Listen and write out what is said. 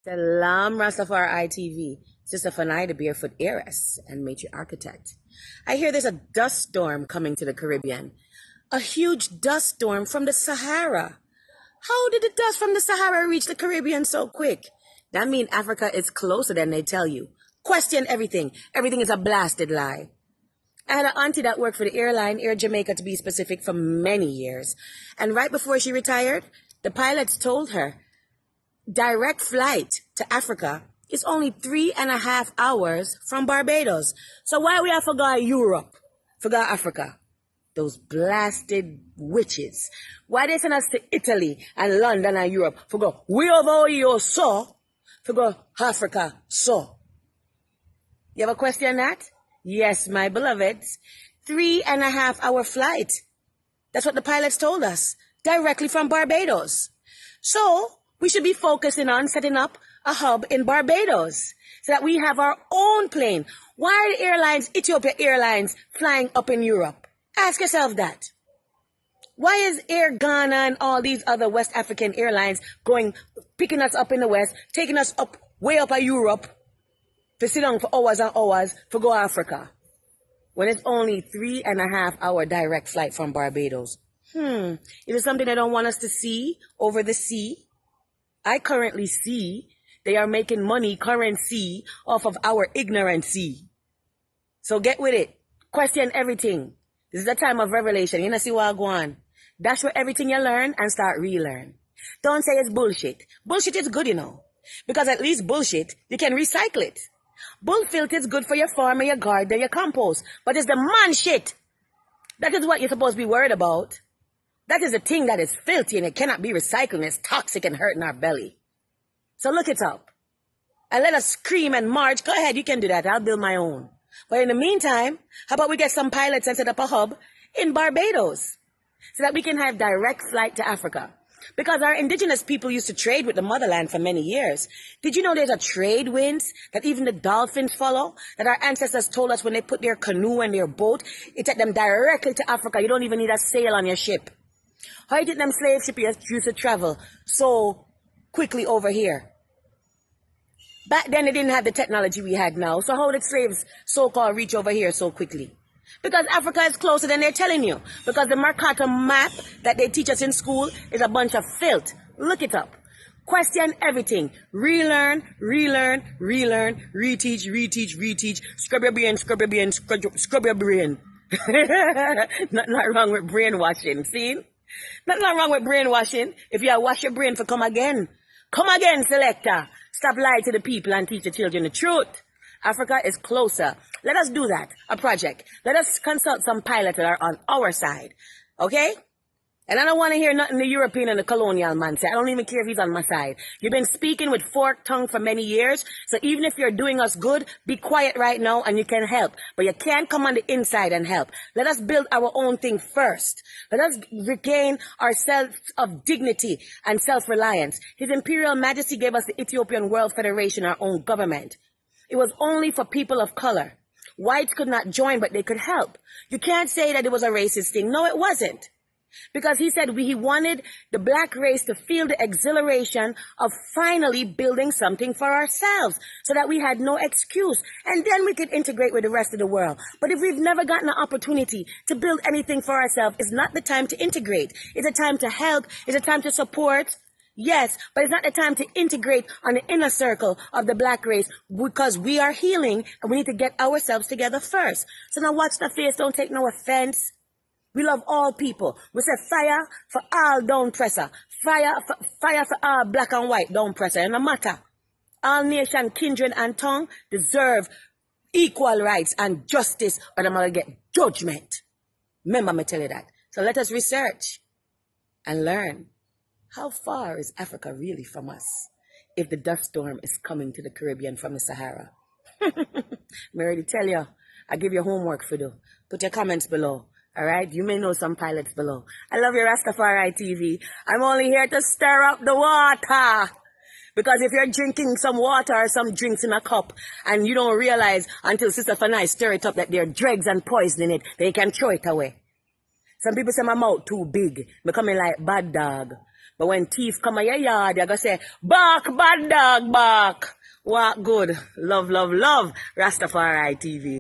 Salam Rastafari ITV. Sister Fanai, the barefoot heiress and matron architect. I hear there's a dust storm coming to the Caribbean. A huge dust storm from the Sahara. How did the dust from the Sahara reach the Caribbean so quick? That means Africa is closer than they tell you. Question everything. Everything is a blasted lie. I had an auntie that worked for the airline, Air Jamaica to be specific, for many years. And right before she retired, the pilots told her, direct flight to Africa is only 3.5 hours from Barbados. So why we have forgot Europe, forgot Africa? Those blasted witches. Why they send us to Italy and London and Europe? Forgot we over here so, forgot Africa so. You have a question on that? Yes, my beloveds. 3.5 hour flight. That's what the pilots told us. Directly from Barbados. So we should be focusing on setting up a hub in Barbados so that we have our own plane. Why are the airlines, Ethiopia Airlines, flying up in Europe? Ask yourself that. Why is Air Ghana and all these other West African airlines picking us up in the West, taking us up, way up in Europe, to sit down for hours and hours for go Africa, when it's only 3.5 hour direct flight from Barbados? Is it something they don't want us to see over the sea? I currently see they are making money, currency, off of our ignorancy. So get with it. Question everything. This is the time of revelation. You know, see what I go on. Dash for everything you learn and start relearn. Don't say it's bullshit. Bullshit is good, you know. Because at least bullshit, you can recycle it. Bull filth is good for your farm, your garden, your compost. But it's the man shit. That is what you're supposed to be worried about. That is a thing that is filthy and it cannot be recycled and it's toxic and hurting our belly. So look it up. And let us scream and march. Go ahead, you can do that. I'll build my own. But in the meantime, how about we get some pilots and set up a hub in Barbados so that we can have direct flight to Africa? Because our indigenous people used to trade with the motherland for many years. Did you know there's a trade winds that even the dolphins follow? That our ancestors told us when they put their canoe and their boat, it took them directly to Africa. You don't even need a sail on your ship. How did them slave ships used to travel so quickly over here? Back then, they didn't have the technology we had now. So how did slaves so-called reach over here so quickly? Because Africa is closer than they're telling you. Because the Mercator map that they teach us in school is a bunch of filth. Look it up. Question everything. Relearn, relearn, relearn, reteach, reteach, reteach. Scrub your brain, scrub your brain, scrub your brain. Nothing wrong with brainwashing. See? Nothing wrong with brainwashing. If you wash your brain for come again. Come again, selector. Stop lying to the people and teach the children the truth. Africa is closer. Let us do that, a project. Let us consult some pilots that are on our side. Okay? And I don't want to hear nothing the European and the colonial man say. I don't even care if he's on my side. You've been speaking with forked tongue for many years. So even if you're doing us good, be quiet right now and you can help. But you can't come on the inside and help. Let us build our own thing first. Let us regain our sense of dignity and self-reliance. His Imperial Majesty gave us the Ethiopian World Federation, our own government. It was only for people of color. Whites could not join, but they could help. You can't say that it was a racist thing. No, it wasn't. Because he said he wanted the black race to feel the exhilaration of finally building something for ourselves so that we had no excuse. And then we could integrate with the rest of the world. But if we've never gotten an opportunity to build anything for ourselves, it's not the time to integrate. It's a time to help. It's a time to support. Yes, but it's not the time to integrate on the inner circle of the black race because we are healing and we need to get ourselves together first. So now watch the face. Don't take no offense. We love all people. We say fire for all down presser. Fire for all black and white down presser. And no matter. All nation, kindred, and tongue deserve equal rights and justice or they're going to get judgment. Remember me tell you that. So let us research and learn. How far is Africa really from us if the dust storm is coming to the Caribbean from the Sahara? I already tell you. I give you homework for do. Put your comments below. All right, you may know some pilots below. I love your Rastafari TV. I'm only here to stir up the water. Because if you're drinking some water or some drinks in a cup and you don't realize until Sister Fanai stir it up that there are dregs and poison in it, they can throw it away. Some people say my mouth too big, becoming like bad dog. But when thief come in your yard, you're going to say, bark, bad dog, bark. Walk good. Love, love, love. Rastafari TV.